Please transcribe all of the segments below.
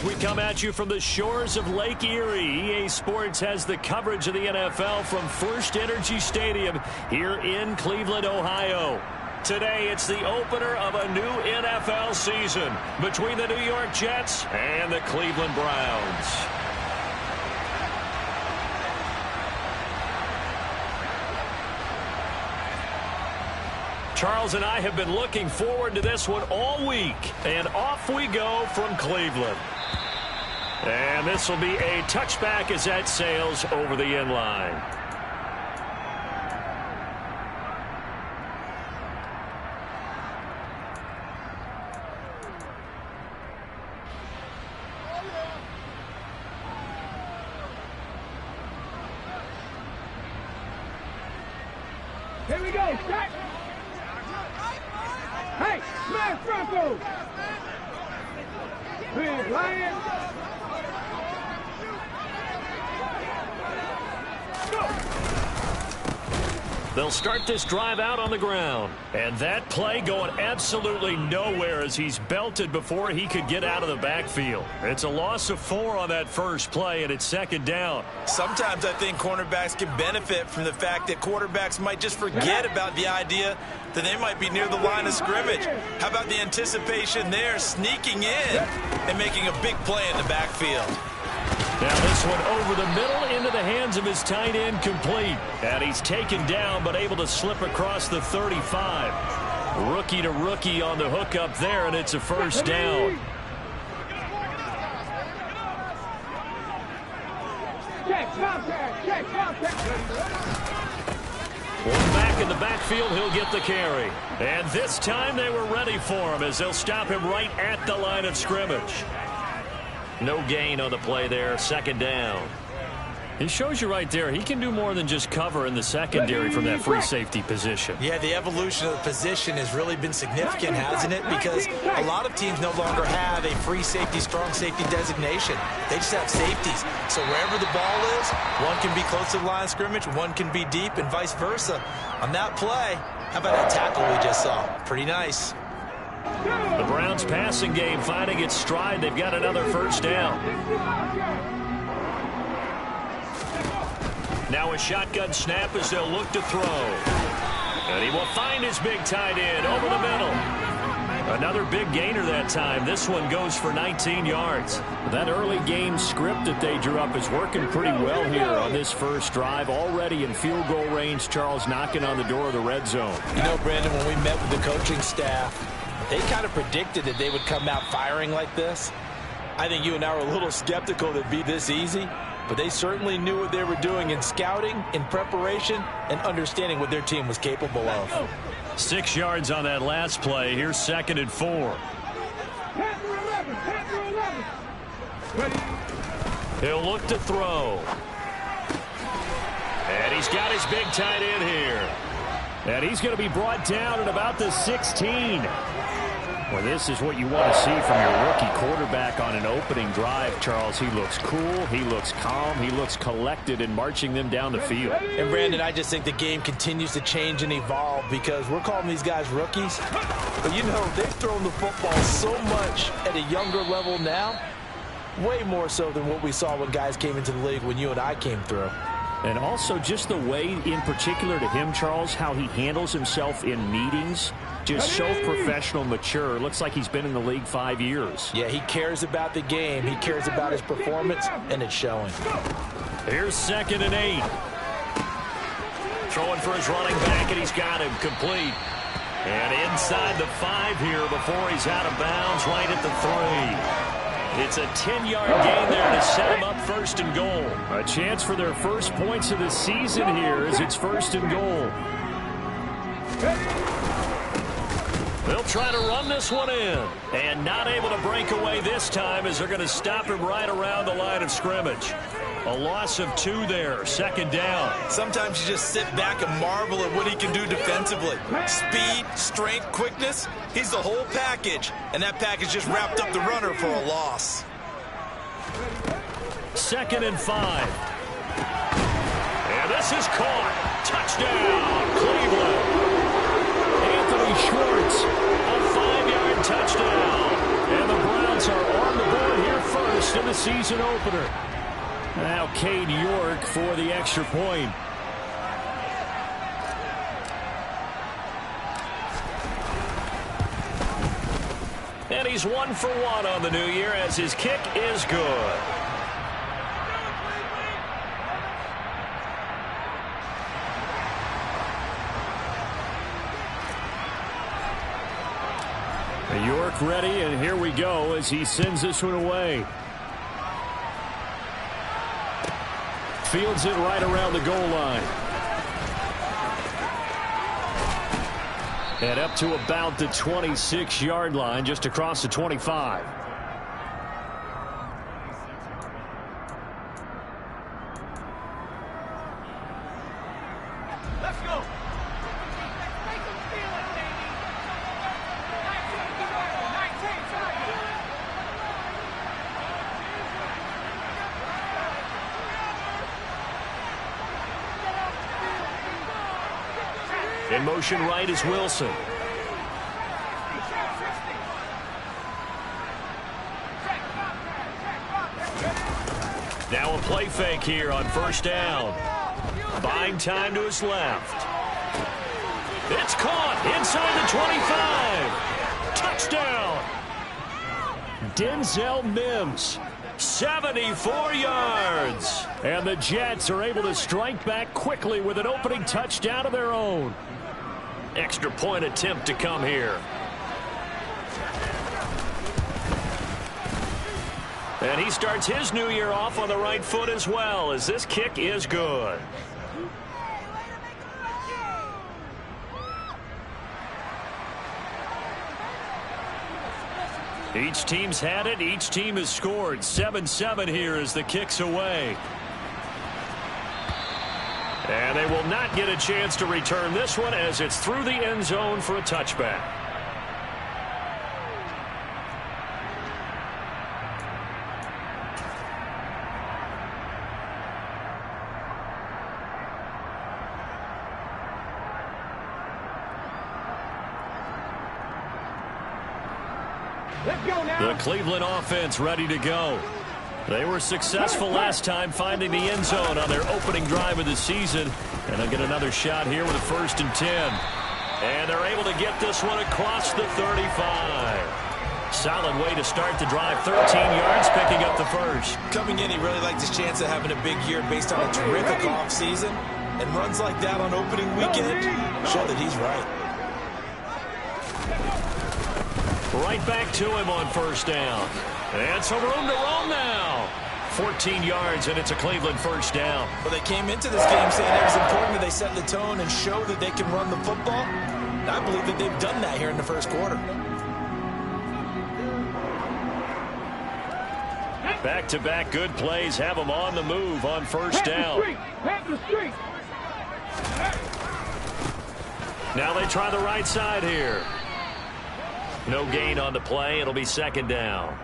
We come at you from the shores of Lake Erie. EA Sports has the coverage of the NFL from First Energy Stadium here in Cleveland, Ohio. Today, it's the opener of a new NFL season between the New York Jets and the Cleveland Browns. Charles and I have been looking forward to this one all week, and off we go from Cleveland. And this will be a touchback as that sails over the end line. Here we go, set! Hey, smash Bronco! Big Lion! They'll start this drive out on the ground. And that play going absolutely nowhere as he's belted before he could get out of the backfield. It's a loss of 4 on that first play, and it's second down. Sometimes I think cornerbacks can benefit from the fact that quarterbacks might just forget about the idea that they might be near the line of scrimmage. How about the anticipation there, sneaking in and making a big play in the backfield? Now this one over the middle into the hands of his tight end, complete. And he's taken down but able to slip across the 35. Rookie to rookie on the hook up there, and it's a first down. One back in the backfield, he'll get the carry. And this time they were ready for him as they'll stop him right at the line of scrimmage. No gain on the play there, second down. He shows you right there, he can do more than just cover in the secondary from that free safety position. Yeah, the evolution of the position has really been significant, hasn't it? Because a lot of teams no longer have a free safety, strong safety designation. They just have safeties. So wherever the ball is, one can be close to the line of scrimmage, one can be deep, and vice versa. On that play, how about that tackle we just saw? Pretty nice. The Browns passing game finding its stride. They've got another first down. Now a shotgun snap as they'll look to throw. And he will find his big tight end over the middle. Another big gainer that time. This one goes for 19 yards. That early game script that they drew up is working pretty well here on this first drive. Already in field goal range, Charles knocking on the door of the red zone. You know, Brandon, when we met with the coaching staff, they kind of predicted that they would come out firing like this. I think you and I were a little skeptical that it'd be this easy, but they certainly knew what they were doing in scouting, in preparation, and understanding what their team was capable of. 6 yards on that last play. Here's 2nd and 4. He'll look to throw. And he's got his big tight end here. And he's going to be brought down at about the 16. Well, this is what you want to see from your rookie quarterback on an opening drive, Charles. He looks cool, he looks calm, he looks collected in marching them down the field. And, Brandon, I just think the game continues to change and evolve because we're calling these guys rookies. But, you know, they've thrown the football so much at a younger level now, way more so than what we saw when guys came into the league when you and I came through. And also just the way, in particular to him, Charles, how he handles himself in meetings. Just so professional, mature. Looks like he's been in the league 5 years. Yeah, he cares about the game. He cares about his performance, and it's showing. Here's 2nd and 8. Throwing for his running back, and he's got him complete. And inside the 5 here before he's out of bounds, right at the 3. It's a 10-yard gain there to set him up 1st and goal. A chance for their first points of the season here as it's 1st and goal. They'll try to run this one in. And not able to break away this time as they're going to stop him right around the line of scrimmage. A loss of 2 there, 2nd down. Sometimes you just sit back and marvel at what he can do defensively. Speed, strength, quickness, he's the whole package. And that package just wrapped up the runner for a loss. 2nd and 5. And this is caught. Touchdown, Cleveland. Anthony Schwartz, a 5-yard touchdown. And the Browns are on the board here first. host of the season opener. Now Cade York for the extra point. And he's 1 for 1 on the new year as his kick is good. York ready, and here we go as he sends this one away. Fields it right around the goal line. And up to about the 26-yard line, just across the 25. Let's go. In motion right is Wilson. Now a play fake here on first down. Buying time to his left. It's caught inside the 25. Touchdown. Denzel Mims. 74 yards. And the Jets are able to strike back quickly with an opening touchdown of their own. Extra point attempt to come here. And he starts his new year off on the right foot as well, as this kick is good. Each team's had it. Each team has scored. 7-7 here as the kick's away. And they will not get a chance to return this one as it's through the end zone for a touchback. Let's go now. The Cleveland offense ready to go. They were successful last time finding the end zone on their opening drive of the season. And they'll get another shot here with a 1st and 10. And they're able to get this one across the 35. Solid way to start the drive. 13 yards, picking up the first. Coming in, he really liked his chance of having a big year based on a terrific offseason. And runs like that on opening weekend show that he's right. Right back to him on first down. And some room to roam now. 14 yards, and it's a Cleveland first down. Well, they came into this game saying it was important that they set the tone and show that they can run the football. And I believe that they've done that here in the first quarter. Back-to-back good plays have them on the move on first down. Now they try the right side here. No gain on the play. It'll be 2nd down.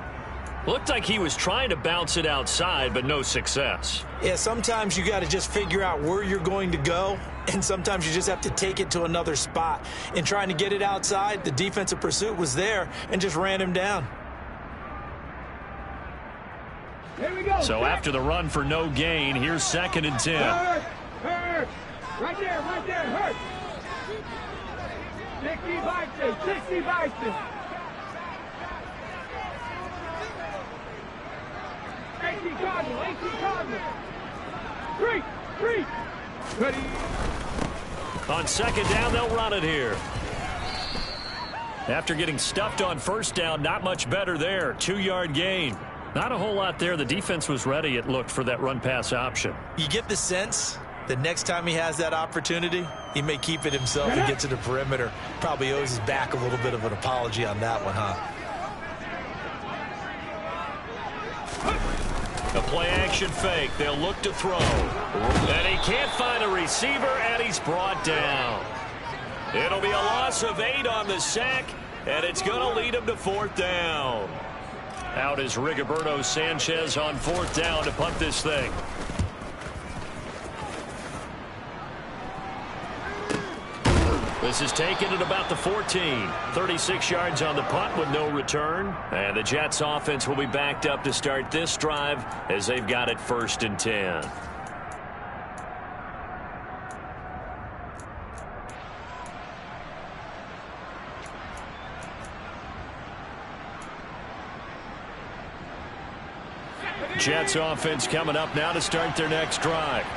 Looked like he was trying to bounce it outside, but no success. Yeah, sometimes you got to just figure out where you're going to go, and sometimes you just have to take it to another spot. In trying to get it outside, the defensive pursuit was there and just ran him down. Here we go. So after the run for no gain, here's 2nd and 10. Hurt. Right there, hurt. 60 Bison. 18 Cardinal. 3. Ready. On 2nd down, they'll run it here. After getting stuffed on first down, not much better there. 2-yard gain. Not a whole lot there. The defense was ready, it looked, for that run-pass option. You get the sense the next time he has that opportunity, he may keep it himself and get to the perimeter. Probably owes his back a little bit of an apology on that one, huh? A play-action fake. They'll look to throw. And he can't find a receiver, and he's brought down. It'll be a loss of 8 on the sack, and it's going to lead him to 4th down. Out is Rigoberto Sanchez on 4th down to punt this thing. This is taken at about the 14. 36 yards on the punt with no return. And the Jets offense will be backed up to start this drive as they've got it 1st and 10. Jets offense coming up now to start their next drive.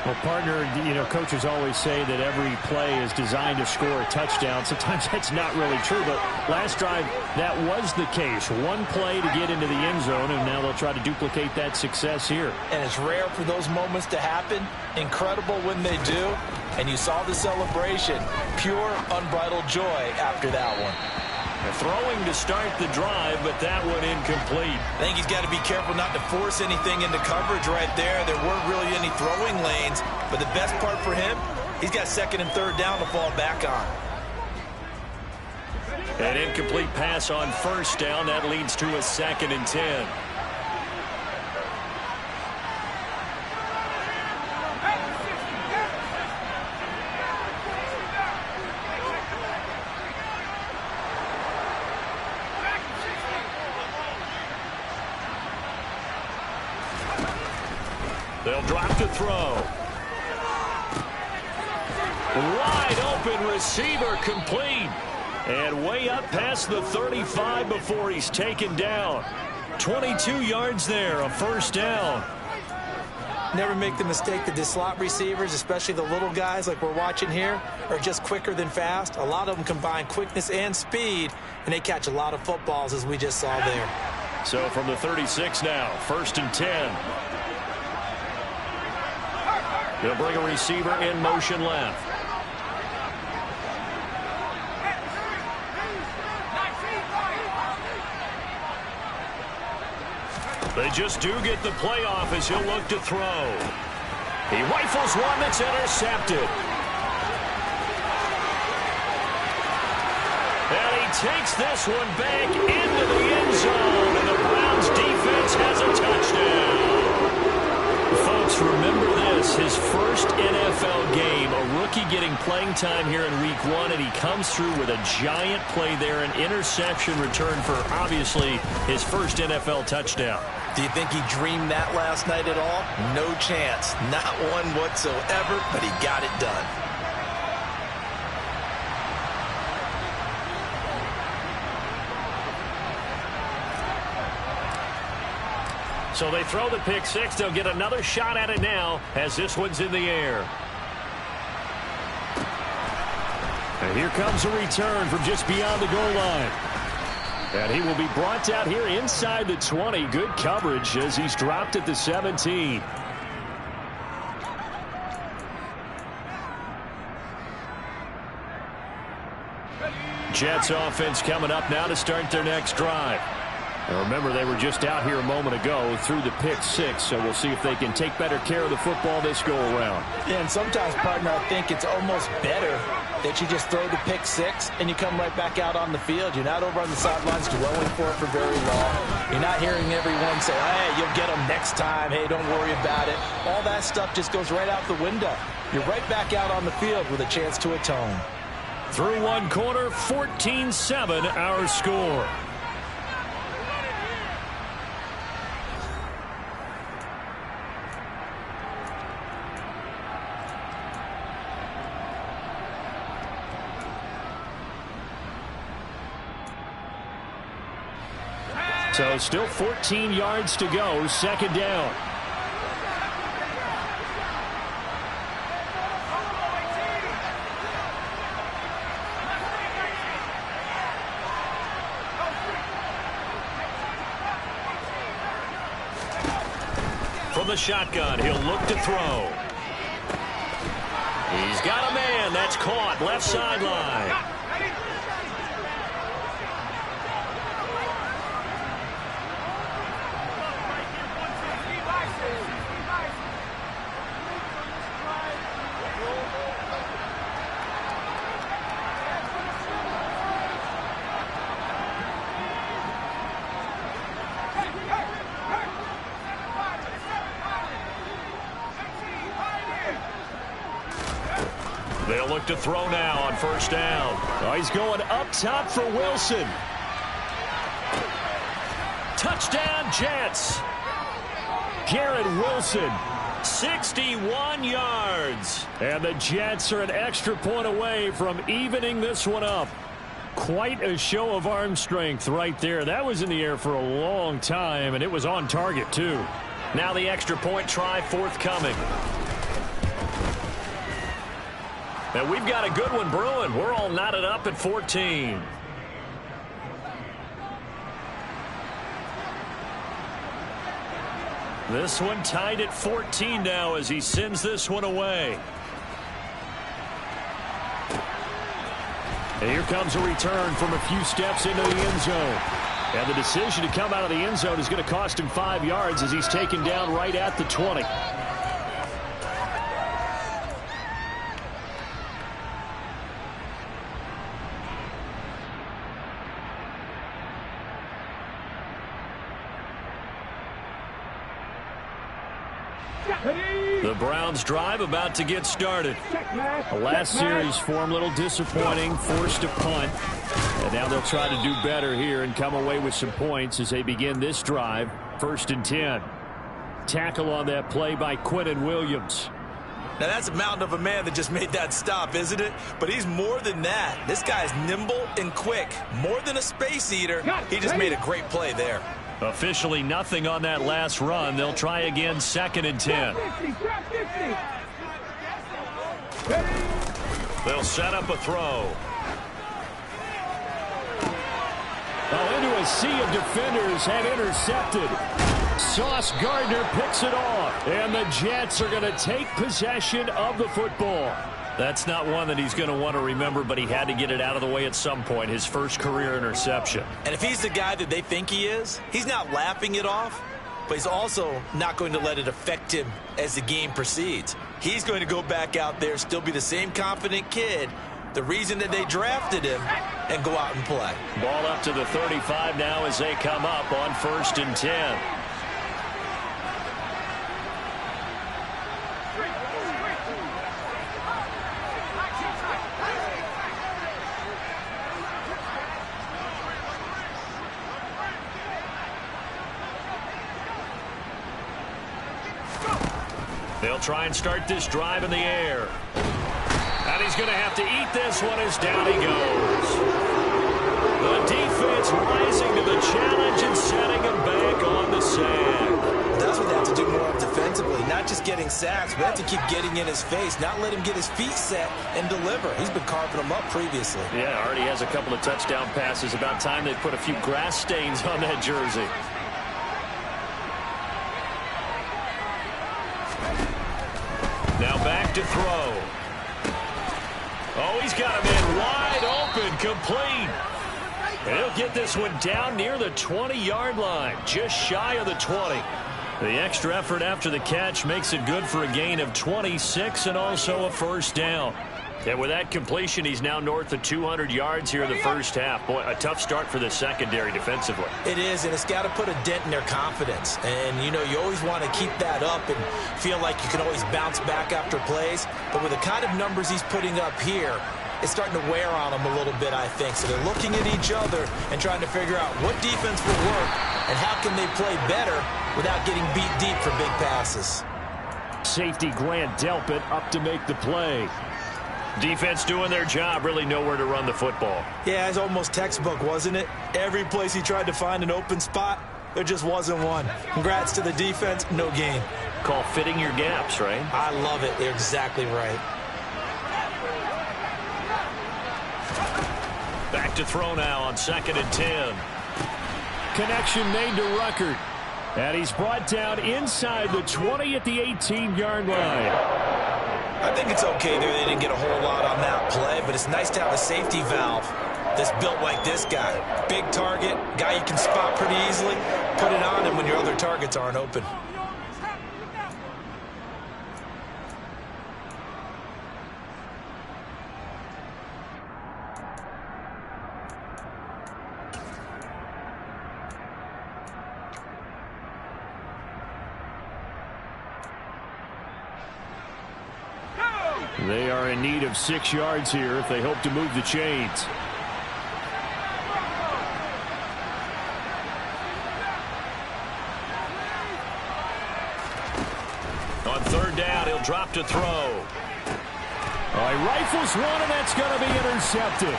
Well, partner, coaches always say that every play is designed to score a touchdown. Sometimes that's not really true, but last drive, that was the case. One play to get into the end zone, and now they'll try to duplicate that success here. And it's rare for those moments to happen. Incredible when they do. And you saw the celebration. Pure, unbridled joy after that one. Throwing to start the drive, but that one incomplete. I think he's got to be careful not to force anything into coverage right there. There weren't really any throwing lanes, but the best part for him, he's got 2nd and 3rd down to fall back on. An incomplete pass on 1st down. That leads to a 2nd and 10. They'll drop to throw. Wide open receiver complete. And way up past the 35 before he's taken down. 22 yards there, a 1st down. Never make the mistake that the slot receivers, especially the little guys like we're watching here, are just quicker than fast. A lot of them combine quickness and speed, and they catch a lot of footballs, as we just saw there. So from the 36 now, 1st and 10. They'll bring a receiver in motion left. They just do get the playoff as he'll look to throw. He rifles one that's intercepted. And he takes this one back into the end zone, and the Browns defense has a touchdown. Folks, remember this, his first NFL game, a rookie getting playing time here in week 1, and he comes through with a giant play there, an interception return for, obviously, his first NFL touchdown. Do you think he dreamed that last night at all? No chance. Not one whatsoever, but he got it done. So they throw the pick 6. They'll get another shot at it now as this one's in the air. And here comes a return from just beyond the goal line. And he will be brought down here inside the 20. Good coverage as he's dropped at the 17. Jets offense coming up now to start their next drive. And remember, they were just out here a moment ago through the pick 6, so we'll see if they can take better care of the football this go-around. Yeah, and sometimes, partner, I think it's almost better that you just throw the pick 6 and you come right back out on the field. You're not over on the sidelines dwelling for it for very long. You're not hearing everyone say, hey, you'll get them next time. Hey, don't worry about it. All that stuff just goes right out the window. You're right back out on the field with a chance to atone. Through one quarter, 14-7 our score. So still 14 yards to go, 2nd down. From the shotgun, he'll look to throw. He's got a man. That's caught left sideline. They'll look to throw now on first down. Oh, he's going up top for Wilson. Touchdown, Jets. Garrett Wilson. 61 yards. And the Jets are an extra point away from evening this one up. Quite a show of arm strength right there. That was in the air for a long time, and it was on target, too. Now the extra point try forthcoming. And we've got a good one brewing. We're all knotted up at 14. This one tied at 14 now as he sends this one away. And here comes a return from a few steps into the end zone. And the decision to come out of the end zone is going to cost him 5 yards as he's taken down right at the 20. The Browns drive about to get started. The last series form a little disappointing, forced a punt. And now they'll try to do better here and come away with some points as they begin this drive. 1st and 10. Tackle on that play by Quinnen Williams. Now that's a mountain of a man that just made that stop, isn't it? But he's more than that. This guy's nimble and quick. More than a space eater. He just made a great play there. Officially nothing on that last run. They'll try again 2nd and 10. They'll set up a throw. Oh, into a sea of defenders and intercepted. Sauce Gardner picks it off. And the Jets are going to take possession of the football. That's not one that he's going to want to remember, but he had to get it out of the way at some point. His first career interception. And if he's the guy that they think he is, he's not laughing it off, but he's also not going to let it affect him as the game proceeds. He's going to go back out there, still be the same confident kid, the reason that they drafted him, and go out and play. Ball up to the 35 now as they come up on 1st and 10. They'll try and start this drive in the air. And he's going to have to eat this one as down he goes. The defense rising to the challenge and setting him back on the sack. That's what they have to do more of defensively, not just getting sacks, but have to keep getting in his face, not let him get his feet set and deliver. He's been carving them up previously. Yeah, already has a couple of touchdown passes. About time they put a few grass stains on that jersey. Now back to throw. Oh, he's got him in wide open, complete. And he'll get this one down near the 20-yard line, just shy of the 20. The extra effort after the catch makes it good for a gain of 26 and also a first down. And with that completion, he's now north of 200 yards here in the first half. Boy, a tough start for the secondary defensively. It is, and it's got to put a dent in their confidence. And, you know, you always want to keep that up and feel like you can always bounce back after plays. But with the kind of numbers he's putting up here, it's starting to wear on them a little bit, I think. So they're looking at each other and trying to figure out what defense will work and how can they play better without getting beat deep for big passes. Safety Grant Delpit up to make the play. Defense doing their job, really nowhere to run the football. Yeah, it's almost textbook, wasn't it? Every place he tried to find an open spot, there just wasn't one. Congrats to the defense, no gain. Call fitting your gaps, right? I love it. You're exactly right. Back to throw now on 2nd and 10. Connection made to Ruckert. And he's brought down inside the 20 at the 18-yard line. I think it's okay there. They didn't get a whole lot on that play, but it's nice to have a safety valve that's built like this guy. Big target, guy you can spot pretty easily. Put it on him when your other targets aren't open. They are in need of 6 yards here if they hope to move the chains. On third down, he'll drop to throw. All right, rifles one, and that's going to be intercepted.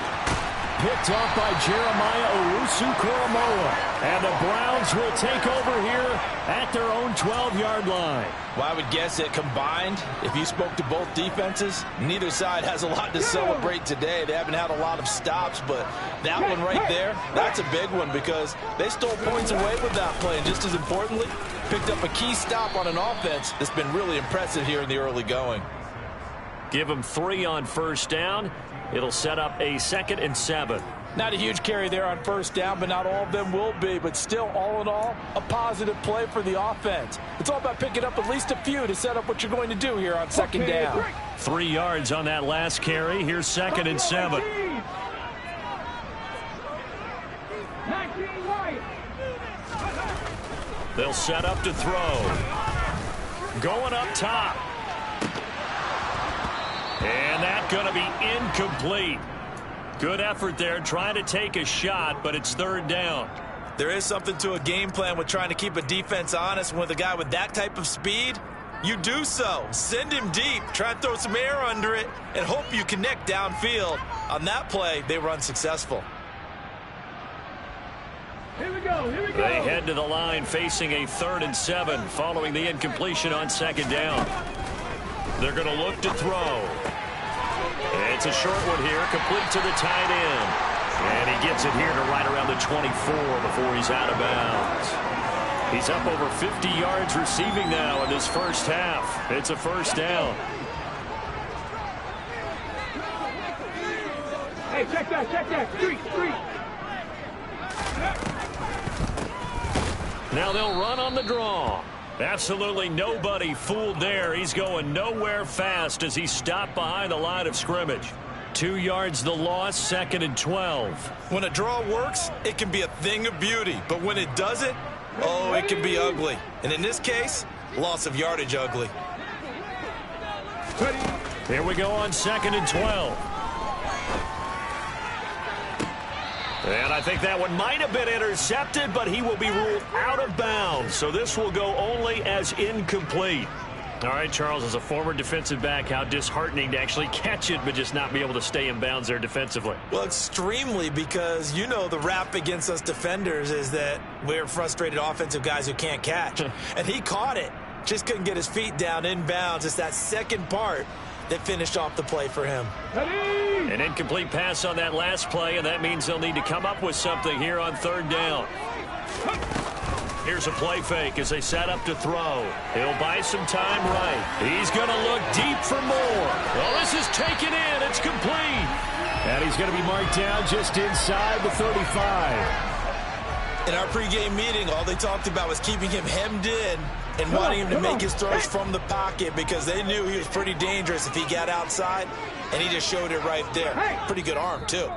Picked off by Jeremiah Owusu-Koromoa. And the Browns will take over here at their own 12-yard line. Well, I would guess that combined, if you spoke to both defenses, neither side has a lot to celebrate today. They haven't had a lot of stops, but that one right there, that's a big one because they stole points away with that play. And just as importantly, picked up a key stop on an offense that's been really impressive here in the early going. Give them 3 on first down. It'll set up a 2nd and 7. Not a huge carry there on first down, but not all of them will be. But still, all in all, a positive play for the offense. It's all about picking up at least a few to set up what you're going to do here on 2nd down. 3 yards on that last carry. Here's 2nd and 7. 19 right. They'll set up to throw. Going up top. And that's going to be incomplete. Good effort there, trying to take a shot, but it's 3rd down. There is something to a game plan with trying to keep a defense honest. With a guy with that type of speed, you do so. Send him deep, try and throw some air under it, and hope you connect downfield. On that play, they were unsuccessful. Here we go. Here we go. They head to the line facing a 3rd and 7 following the incompletion on 2nd down. They're going to look to throw. It's a short one here, complete to the tight end. And he gets it here to right around the 24 before he's out of bounds. He's up over 50 yards receiving now in this first half. It's a 1st down. Hey, check that. Street. Now they'll run on the draw. Absolutely nobody fooled there. He's going nowhere fast as he stopped behind the line of scrimmage. 2 yards the loss, 2nd and 12. When a draw works, it can be a thing of beauty. But when it doesn't, oh, it can be ugly. And in this case, loss of yardage ugly. Here we go on 2nd and 12. And I think that one might have been intercepted, but he will be ruled out of bounds. So this will go only as incomplete. All right, Charles, as a former defensive back, how disheartening to actually catch it but just not be able to stay in bounds there defensively. Well, extremely, because you know the rap against us defenders is that we're frustrated offensive guys who can't catch. And he caught it, just couldn't get his feet down in bounds. It's that second part that finished off the play for him. An incomplete pass on that last play, and that means they'll need to come up with something here on 3rd down. Here's a play fake as they set up to throw. He'll buy some time right. He's going to look deep for more. Well, this is taken in. It's complete. And he's going to be marked down just inside the 35. In our pregame meeting, all they talked about was keeping him hemmed in and wanting him to make his throws from the pocket because they knew he was pretty dangerous if he got outside, and he just showed it right there. Pretty good arm, too.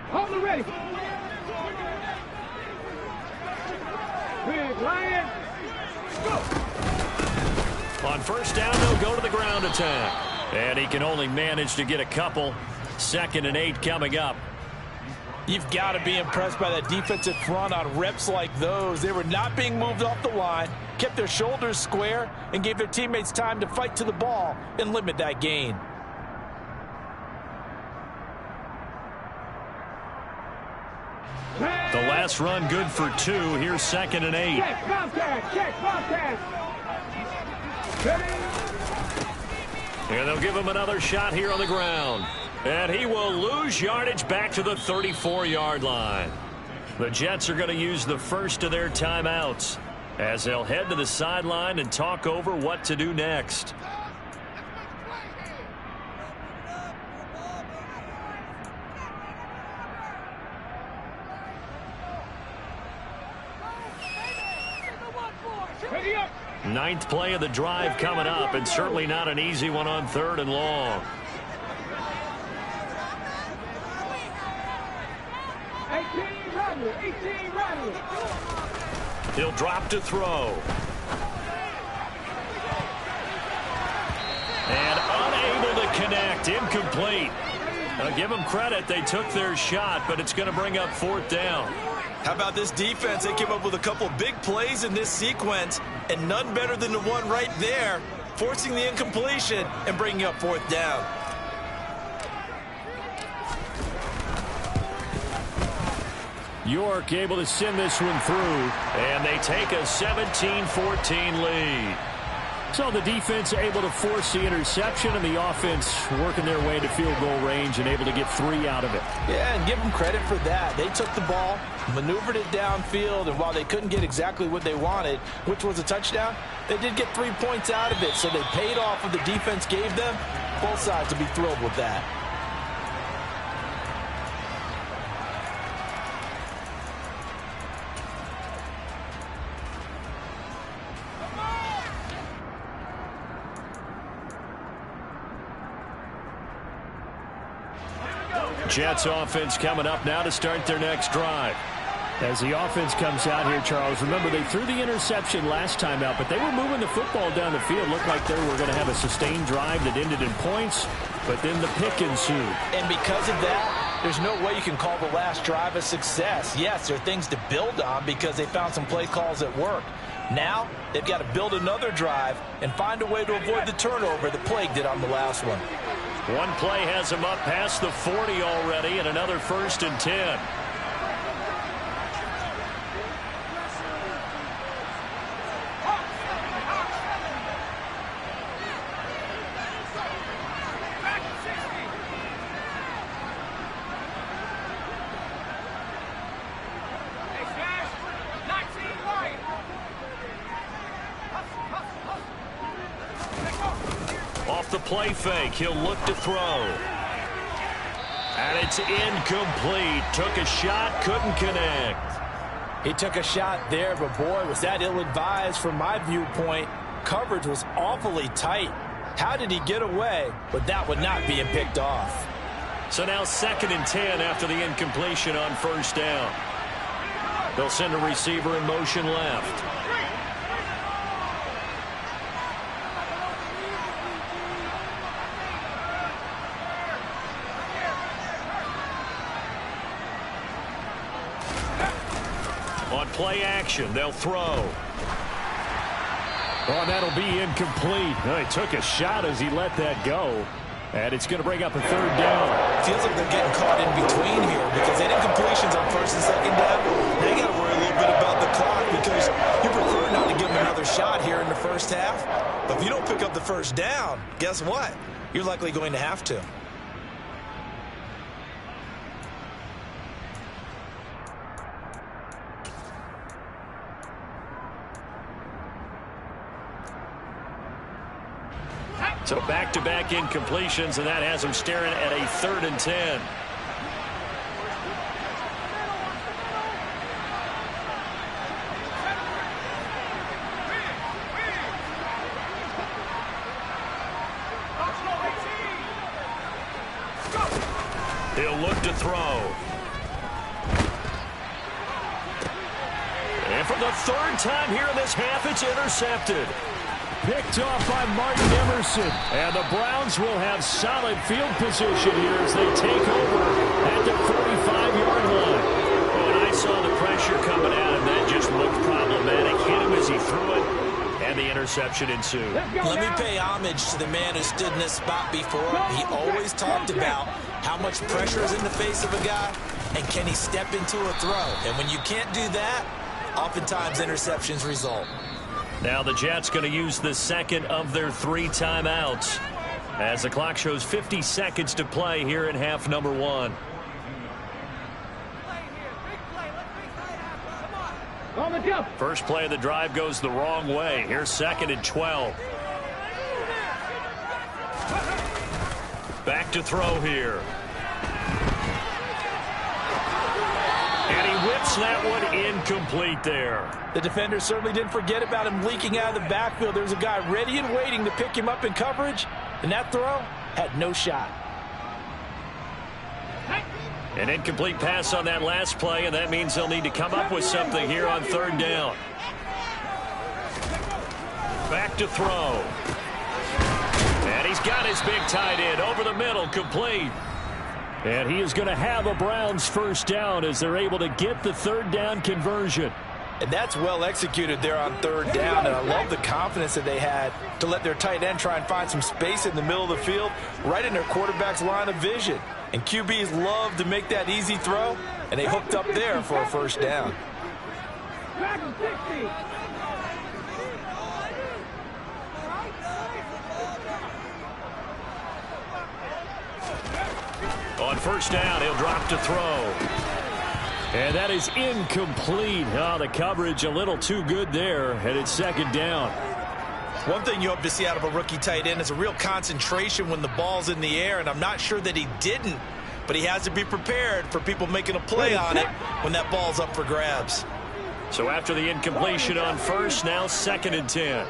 Hold it ready. Big Lion. Go. On 1st down, they'll go to the ground attack. And he can only manage to get a couple. 2nd and 8 coming up. You've got to be impressed by that defensive front on reps like those. They were not being moved off the line, kept their shoulders square, and gave their teammates time to fight to the ball and limit that gain. The last run good for 2. Here's 2nd and 8. Check, contact. And they'll give him another shot here on the ground. And he will lose yardage back to the 34-yard line. The Jets are going to use the first of their timeouts as they'll head to the sideline and talk over what to do next. Ready up. 9th play of the drive coming up, and certainly not an easy one on 3rd and long. 18 run. Rattler, 18 Rattler. He'll drop to throw. And unable to connect. Incomplete. I'll give them credit. They took their shot, but it's going to bring up 4th down. How about this defense? They came up with a couple of big plays in this sequence, and none better than the one right there, forcing the incompletion and bringing up 4th down. York able to send this one through. And they take a 17-14 lead. So the defense able to force the interception, and the offense working their way to field goal range and able to get 3 out of it. Yeah, and give them credit for that. They took the ball, maneuvered it downfield, and while they couldn't get exactly what they wanted, which was a touchdown, they did get 3 points out of it. So they paid off what the defense gave them. Both sides will be thrilled with that. Jets offense coming up now to start their next drive. As the offense comes out here, Charles, remember they threw the interception last time out, but they were moving the football down the field. Looked like they were going to have a sustained drive that ended in points, but then the pick ensued. And because of that, there's no way you can call the last drive a success. Yes, there are things to build on because they found some play calls that work. Now, they've got to build another drive and find a way to avoid the turnover that plagued it on the last one. One play has them up past the 40 already, and another 1st and 10. The play fake. He'll look to throw. And it's incomplete. Took a shot, couldn't connect. He took a shot there, but boy, was that ill-advised from my viewpoint. Coverage was awfully tight. How did he get away with that one not being picked off? So now 2nd and 10 after the incompletion on 1st down. They'll send a receiver in motion left. On play action, they'll throw. Oh, that'll be incomplete. Oh, he took a shot as he let that go. And it's going to bring up a 3rd down. Feels like they're getting caught in between here because they had incompletions on 1st and 2nd down. Now you got to worry a little bit about the clock because you prefer not to give them another shot here in the 1st half. But if you don't pick up the 1st down, guess what? You're likely going to have to. So back-to-back incompletions, and that has them staring at a 3rd and 10. He'll look to throw. And for the 3rd time here in this half, it's intercepted. Picked off by Martin Emerson. And the Browns will have solid field position here as they take over at the 45-yard line. When I saw the pressure coming at him, that just looked problematic. Hit him as he threw it, and the interception ensued. Let me pay homage to the man who stood in this spot before. He always talked about how much pressure is in the face of a guy, and can he step into a throw. And when you can't do that, oftentimes interceptions result. Now the Jets going to use the 2nd of their 3 timeouts as the clock shows 50 seconds to play here in half number 1. First play of the drive goes the wrong way. Here's 2nd and 12. Back to throw here. And he whips that one incomplete there. The defender certainly didn't forget about him leaking out of the backfield. There was a guy ready and waiting to pick him up in coverage, and that throw had no shot. An incomplete pass on that last play, and that means they'll need to come up with something here on third down. Back to throw. And he's got his big tight end over the middle, complete. And he is going to have a Browns first down as they're able to get the third down conversion. And that's well executed there on third down, and I love the confidence that they had to let their tight end try and find some space in the middle of the field, right in their quarterback's line of vision. And QBs love to make that easy throw, and they hooked up there for a first down. On first down, he'll drop to throw. And that is incomplete. Oh, the coverage a little too good there, and it's second down. One thing you hope to see out of a rookie tight end is a real concentration when the ball's in the air, and I'm not sure that he didn't, but he has to be prepared for people making a play on it when that ball's up for grabs. So after the incompletion on first, now 2nd and 10.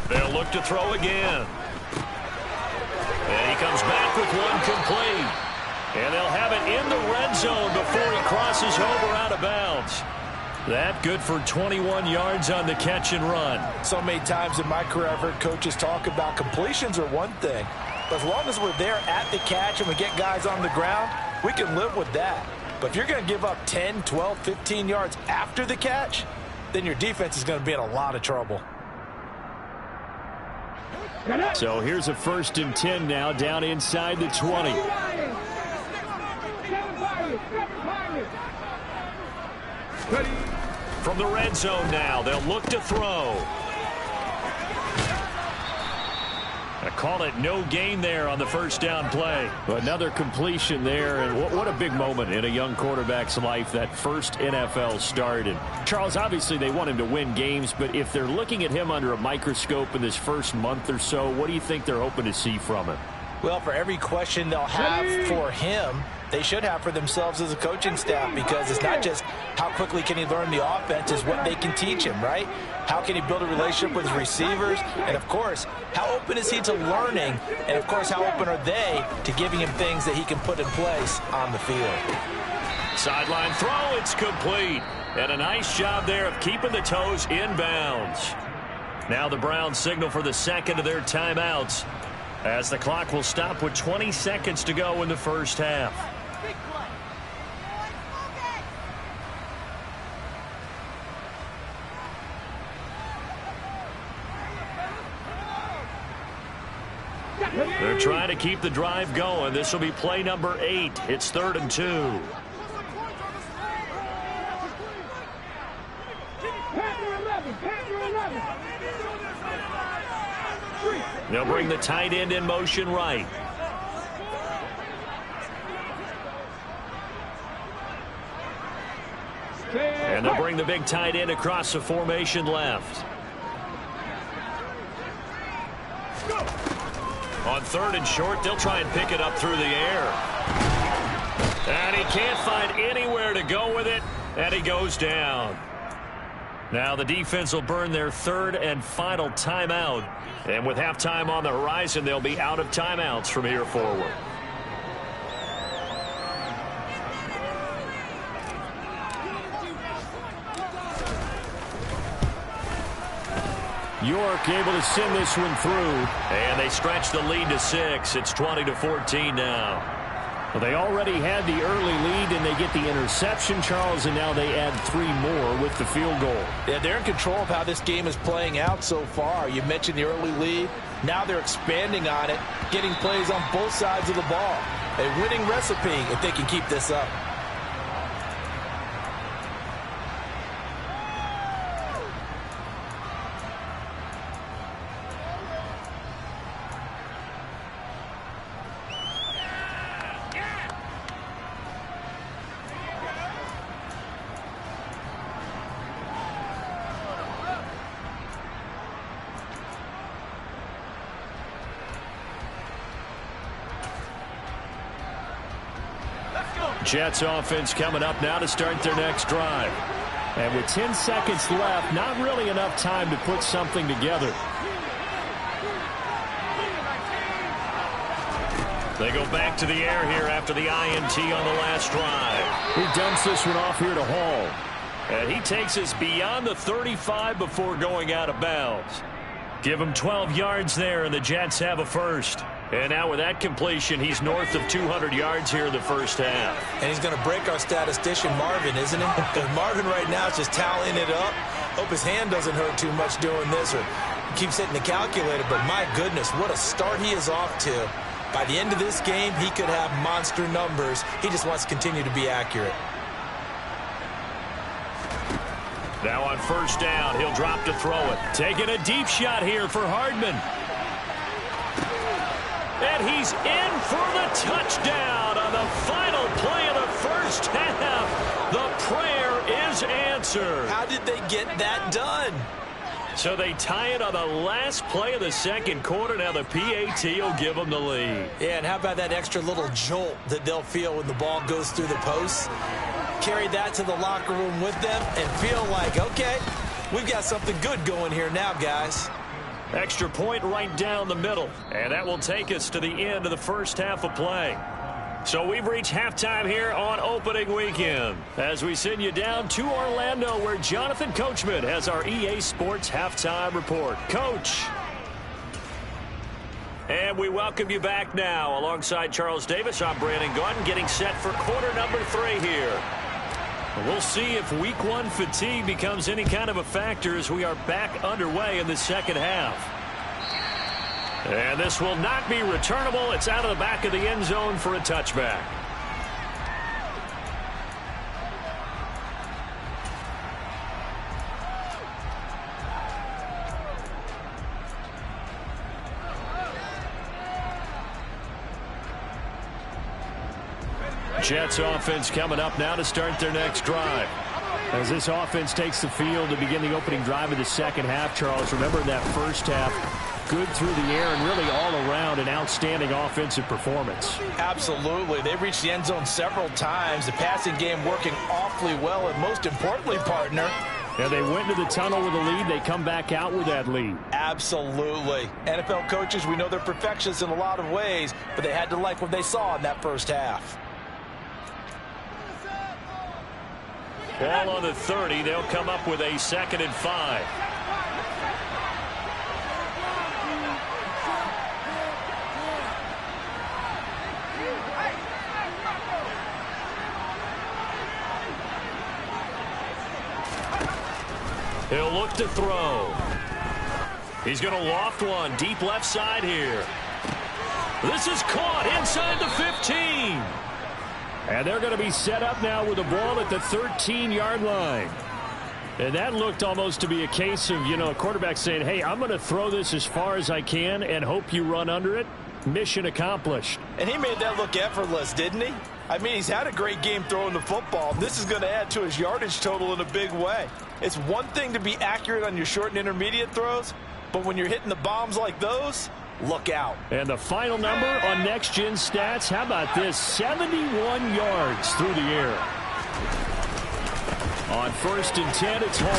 They'll look to throw again. And he comes back with one complete. And they'll have it in the red zone before he crosses over out of bounds. That good for 21 yards on the catch and run. So many times in my career I've heard coaches talk about completions are one thing. But as long as we're there at the catch and we get guys on the ground, we can live with that. But if you're going to give up 10, 12, 15 yards after the catch, then your defense is going to be in a lot of trouble. So here's a 1st and 10 now, down inside the 20. From the red zone now, they'll look to throw. I call it no gain there on the first down play. Another completion there, and what a big moment in a young quarterback's life, that first NFL start. And Charles, obviously they want him to win games, but if they're looking at him under a microscope in this first month or so, what do you think they're hoping to see from him? Well, for every question they'll have for him, they should have for themselves as a coaching staff, because it's not just how quickly can he learn the offense, it's what they can teach him, right? How can he build a relationship with his receivers? And, of course, how open is he to learning? And, of course, how open are they to giving him things that he can put in place on the field? Sideline throw, it's complete. And a nice job there of keeping the toes in bounds. Now the Browns signal for the second of their timeouts, as the clock will stop with 20 seconds to go in the first half. They're trying to keep the drive going. This will be play number 8. It's 3rd and 2. They'll bring the tight end in motion right. And they'll bring the big tight end across the formation left. On 3rd and short, they'll try and pick it up through the air. And he can't find anywhere to go with it, and he goes down. Now the defense will burn their 3rd and final timeout. And with halftime on the horizon, they'll be out of timeouts from here forward. York able to send this one through. And they stretch the lead to 6. It's 20-14 now. Well, they already had the early lead, and they get the interception, Charles, and now they add 3 more with the field goal. Yeah, they're in control of how this game is playing out so far. You mentioned the early lead. Now they're expanding on it, getting plays on both sides of the ball. A winning recipe if they can keep this up. Jets offense coming up now to start their next drive. And with 10 seconds left, not really enough time to put something together. They go back to the air here after the INT on the last drive. He dumps this one off here to Hall. And he takes us beyond the 35 before going out of bounds. Give him 12 yards there, and the Jets have a first. And now with that completion, he's north of 200 yards here in the first half. And he's going to break our statistician, Marvin, isn't he? Because Marvin right now is just tallying it up. Hope his hand doesn't hurt too much doing this or keeps hitting the calculator. But my goodness, what a start he is off to. By the end of this game, he could have monster numbers. He just wants to continue to be accurate. Now on first down, he'll drop to throw it. Taking a deep shot here for Hardman. And he's in for the touchdown on the final play of the first half. The prayer is answered. How did they get that done? So they tie it on the last play of the second quarter. Now the PAT will give them the lead. Yeah, and how about that extra little jolt that they'll feel when the ball goes through the posts? Carry that to the locker room with them and feel like, okay, we've got something good going here now, guys. Extra point right down the middle. And that will take us to the end of the first half of play. So we've reached halftime here on opening weekend as we send you down to Orlando where Jonathan Coachman has our EA Sports halftime report. Coach. And we welcome you back now alongside Charles Davis. I'm Brandon Gordon getting set for quarter number 3 here. We'll see if week 1 fatigue becomes any kind of a factor as we are back underway in the second half. And this will not be returnable. It's out of the back of the end zone for a touchback. Jets offense coming up now to start their next drive. As this offense takes the field to begin the opening drive of the second half, Charles, remember that first half, good through the air and really all around an outstanding offensive performance. Absolutely. They reached the end zone several times. The passing game working awfully well, and most importantly, partner, and they went into the tunnel with a lead. They come back out with that lead. Absolutely. NFL coaches, we know they're perfectionists in a lot of ways, but they had to like what they saw in that first half. Ball on the 30. They'll come up with a 2nd and 5. He'll look to throw. He's going to loft one deep left side here. This is caught inside the 15. And they're going to be set up now with the ball at the 13-yard line. And that looked almost to be a case of, a quarterback saying, hey, I'm going to throw this as far as I can and hope you run under it. Mission accomplished. And he made that look effortless, didn't he? I mean, he's had a great game throwing the football. This is going to add to his yardage total in a big way. It's one thing to be accurate on your short and intermediate throws, but when you're hitting the bombs like those, look out. And the final number on Next Gen Stats, how about this? 71 yards through the air. On 1st and 10, it's Hall.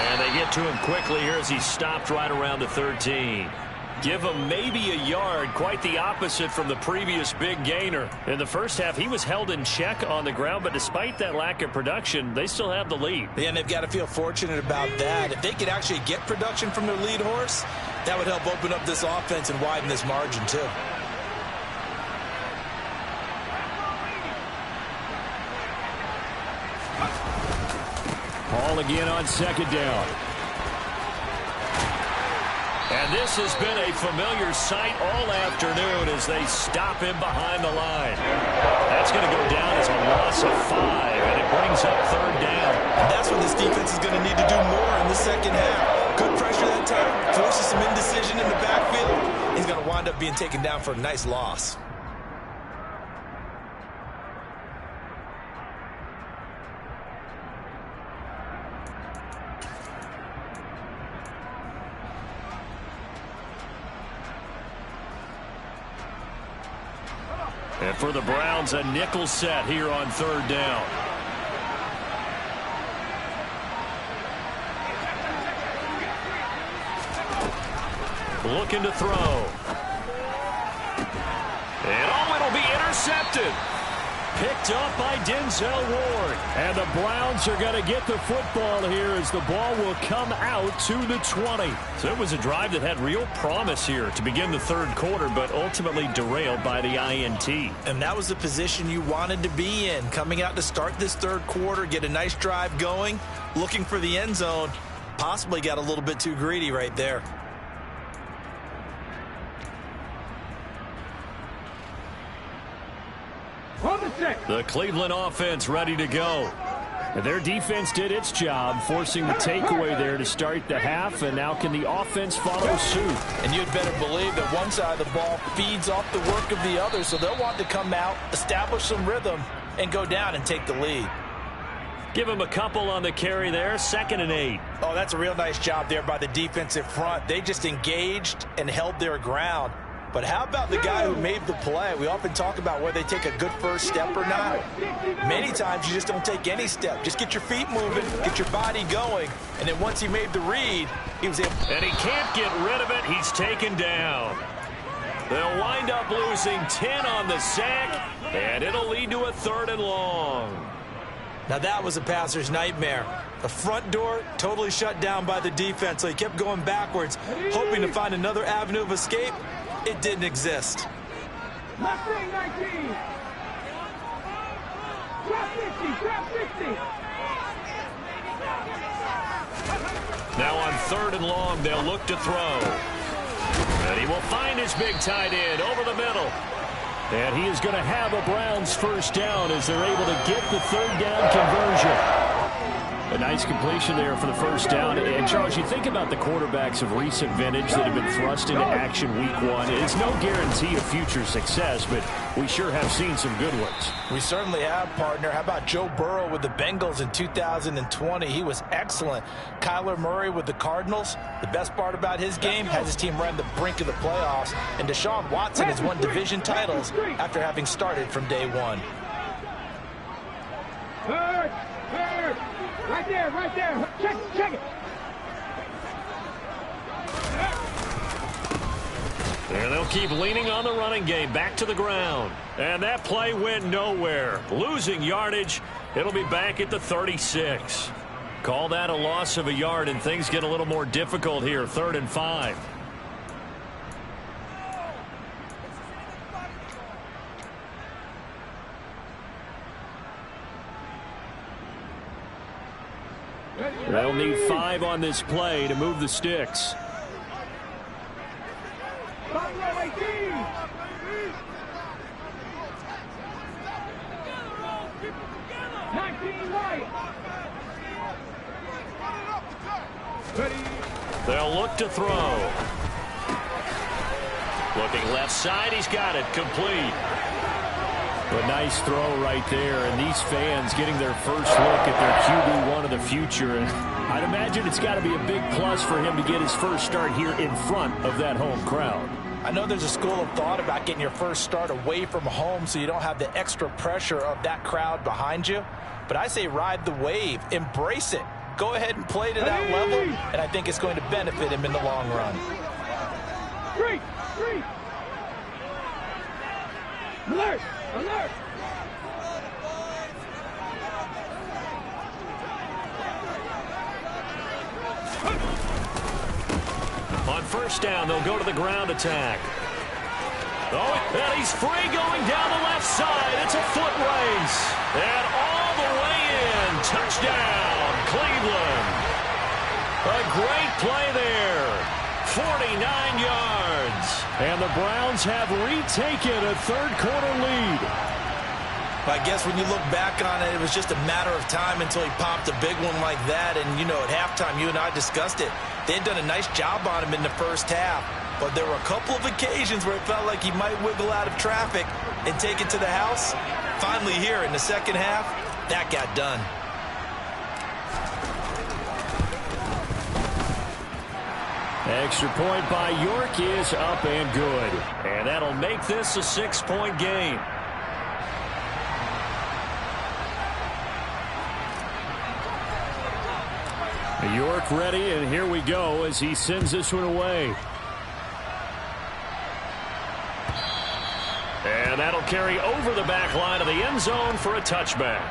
And they get to him quickly here as he stopped right around the 13. Give him maybe a yard, quite the opposite from the previous big gainer. In the first half, he was held in check on the ground, but despite that lack of production, they still have the lead. Yeah, and they've got to feel fortunate about that. If they could actually get production from their lead horse, that would help open up this offense and widen this margin, too. Hall again on 2nd down. And this has been a familiar sight all afternoon as they stop him behind the line. That's going to go down as a loss of 5, and it brings up 3rd down. And that's what this defense is going to need to do more in the second half. Good pressure that time, forces some indecision in the backfield. He's going to wind up being taken down for a nice loss. And for the Browns, a nickel set here on 3rd down. Looking to throw. And intercepted. Picked up by Denzel Ward. And the Browns are going to get the football here as the ball will come out to the 20. So it was a drive that had real promise here to begin the third quarter, but ultimately derailed by the INT. And that was the position you wanted to be in. Coming out to start this third quarter, get a nice drive going, looking for the end zone. Possibly got a little bit too greedy right there. The Cleveland offense ready to go. And their defense did its job, forcing the takeaway there to start the half, and now can the offense follow suit? And you'd better believe that one side of the ball feeds off the work of the other, so they'll want to come out, establish some rhythm, and go down and take the lead. Give him a couple on the carry there, 2nd and 8. Oh, that's a real nice job there by the defensive front. They just engaged and held their ground. But how about the guy who made the play? We often talk about whether they take a good first step or not. Many times you just don't take any step. Just get your feet moving, get your body going, and then once he made the read, he was able. And he can't get rid of it. He's taken down. They'll wind up losing 10 on the sack, and it'll lead to a 3rd and long. Now that was a passer's nightmare. The front door totally shut down by the defense, so he kept going backwards, hoping to find another avenue of escape. It didn't exist. Left wing 19. Drop 50, drop 50. Now on 3rd and long, they'll look to throw. And he will find his big tight end over the middle. And he is going to have a Browns first down as they're able to get the 3rd down conversion. A nice completion there for the first down. And, Charles, you think about the quarterbacks of recent vintage that have been thrust into action week 1. It's no guarantee of future success, but we sure have seen some good ones. We certainly have, partner. How about Joe Burrow with the Bengals in 2020? He was excellent. Kyler Murray with the Cardinals. The best part about his game has his team right on the brink of the playoffs. And Deshaun Watson has won division titles after having started from day 1. Hurt. Right there. Check it. And they'll keep leaning on the running game back to the ground. And that play went nowhere. Losing yardage. It'll be back at the 36. Call that a loss of a yard, and things get a little more difficult here. 3rd and 5. They'll need 5 on this play to move the sticks. Buffalo 18. They'll look to throw. Looking left side, he's got it, complete. A nice throw right there, and these fans getting their first look at their QB1 of the future. And I'd imagine it's got to be a big plus for him to get his first start here in front of that home crowd. I know there's a school of thought about getting your first start away from home so you don't have the extra pressure of that crowd behind you. But I say ride the wave, embrace it. Go ahead and play to that level, and I think it's going to benefit him in the long run. Three. Alert! On first down, they'll go to the ground attack. Oh, and he's free going down the left side. It's a foot race. And all the way in. Touchdown, Cleveland. A great play there. 49 yards. And the Browns have retaken a third-quarter lead. I guess when you look back on it, it was just a matter of time until he popped a big one like that. And, you know, at halftime, you and I discussed it. They had done a nice job on him in the first half. But there were a couple of occasions where it felt like he might wiggle out of traffic and take it to the house. Finally here in the second half, that got done. Extra point by York is up and good. And that'll make this a 6-point game. York ready, and here we go as he sends this one away. And that'll carry over the back line of the end zone for a touchback.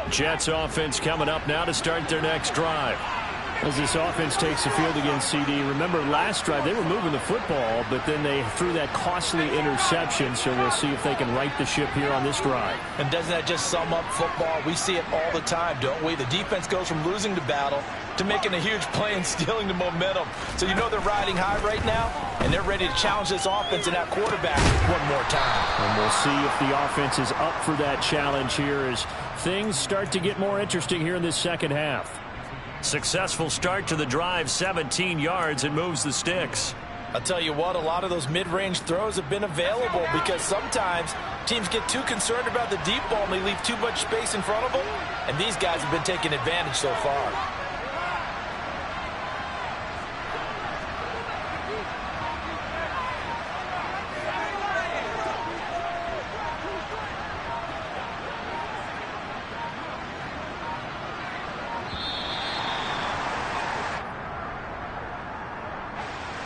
Jets offense coming up now to start their next drive. As this offense takes the field against CD, remember last drive they were moving the football, but then they threw that costly interception, so we'll see if they can right the ship here on this drive. And doesn't that just sum up football? We see it all the time, don't we? The defense goes from losing the battle to making a huge play and stealing the momentum. So you know they're riding high right now, and they're ready to challenge this offense and that quarterback one more time. And we'll see if the offense is up for that challenge here as things start to get more interesting here in this second half. Successful start to the drive, 17 yards, and moves the sticks. I'll tell you what, a lot of those mid-range throws have been available because sometimes teams get too concerned about the deep ball and they leave too much space in front of them, and these guys have been taking advantage so far.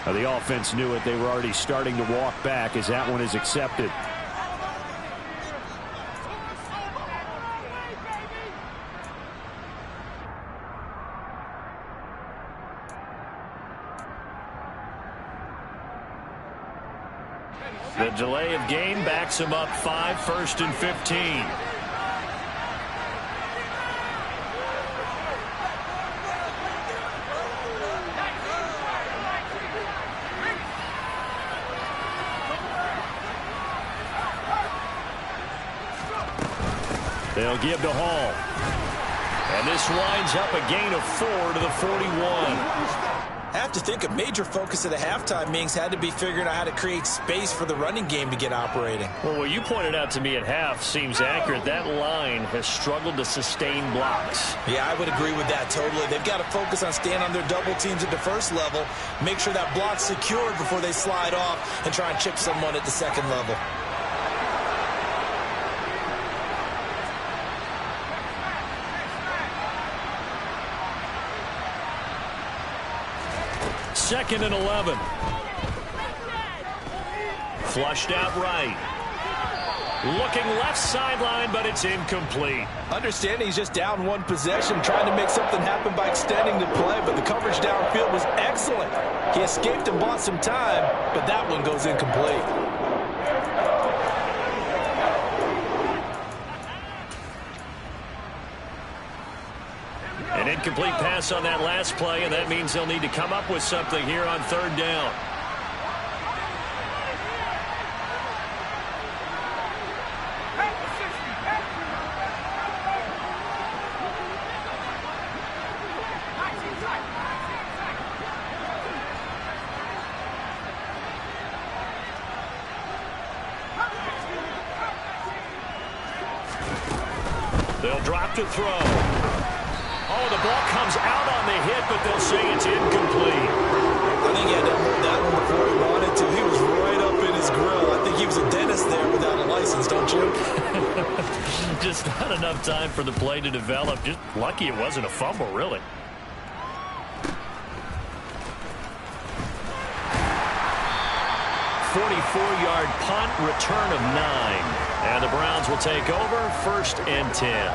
The offense knew it. They were already starting to walk back as that one is accepted. The delay of game backs him up 5, 1st and 15. They'll give to Hall. And this winds up a gain of 4 to the 41. I have to think a major focus of the halftime meetings had to be figuring out how to create space for the running game to get operating. Well, what you pointed out to me at half seems accurate. That line has struggled to sustain blocks. Yeah, I would agree with that totally. They've got to focus on staying on their double teams at the first level, make sure that block's secured before they slide off and try and chip someone at the second level. Second and 11. Flushed out right. Looking left sideline, but it's incomplete. Understanding he's just down one possession, trying to make something happen by extending the play, but the coverage downfield was excellent. He escaped and bought some time, but that one goes incomplete. An incomplete pass on that last play, and that means they'll need to come up with something here on 3rd down. They'll drop to throw. Oh, the ball comes out on the hit, but they'll say it's incomplete. I think he had to hold that one before he wanted to. He was right up in his grill. I think he was a dentist there without a license, don't you? Just not enough time for the play to develop. Just lucky it wasn't a fumble, really. "44-yard punt, return of 9. And the Browns will take over 1st and 10.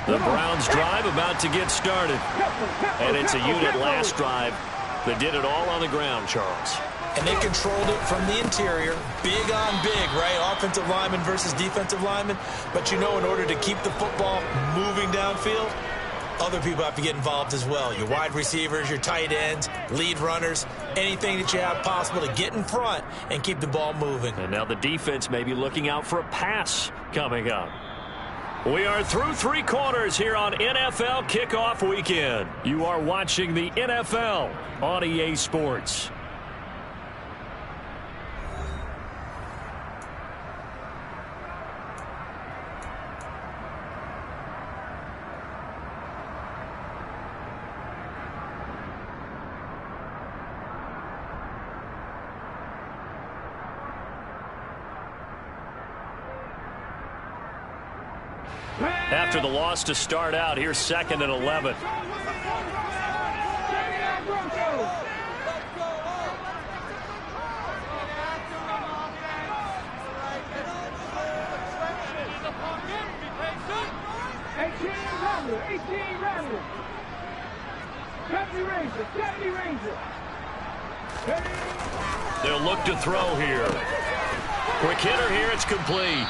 The Browns drive about to get started. And it's a unit last drive that did it all on the ground, Charles. And they controlled it from the interior. Big on big, right? Offensive lineman versus defensive lineman. But you know, in order to keep the football moving downfield, other people have to get involved as well. Your wide receivers, your tight ends, lead runners, anything that you have possible to get in front and keep the ball moving. And now the defense may be looking out for a pass coming up. We are through 3 quarters here on NFL Kickoff Weekend. You are watching the NFL on EA Sports. After the loss to start out, here's 2nd and 11. They'll look to throw here. Quick hitter here. It's complete.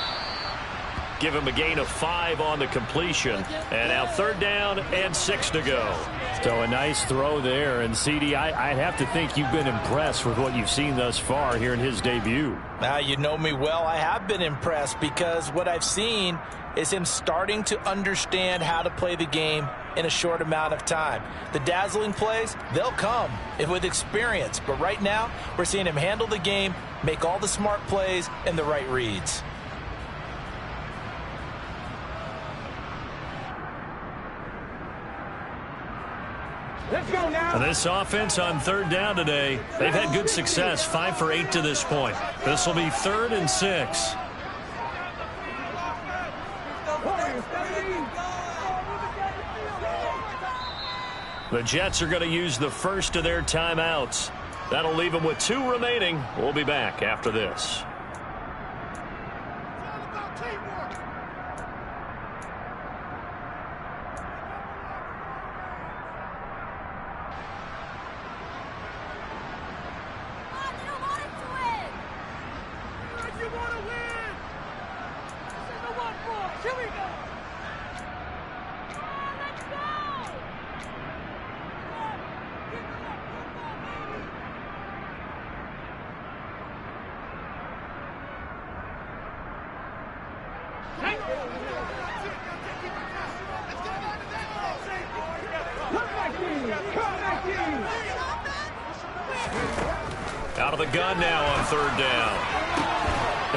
Give him a gain of 5 on the completion. And now 3rd down and 6 to go. So a nice throw there. And, CD, I'd have to think you've been impressed with what you've seen thus far here in his debut. Now, you know me well. I have been impressed because what I've seen is him starting to understand how to play the game in a short amount of time. The dazzling plays, they'll come with experience. But right now, we're seeing him handle the game, make all the smart plays, and the right reads. Let's go now. This offense on 3rd down today, they've had good success, 5 for 8 to this point. This will be 3rd and 6. The Jets are going to use the first of their timeouts. That'll leave them with 2 remaining. We'll be back after this. Out of the gun now on 3rd down.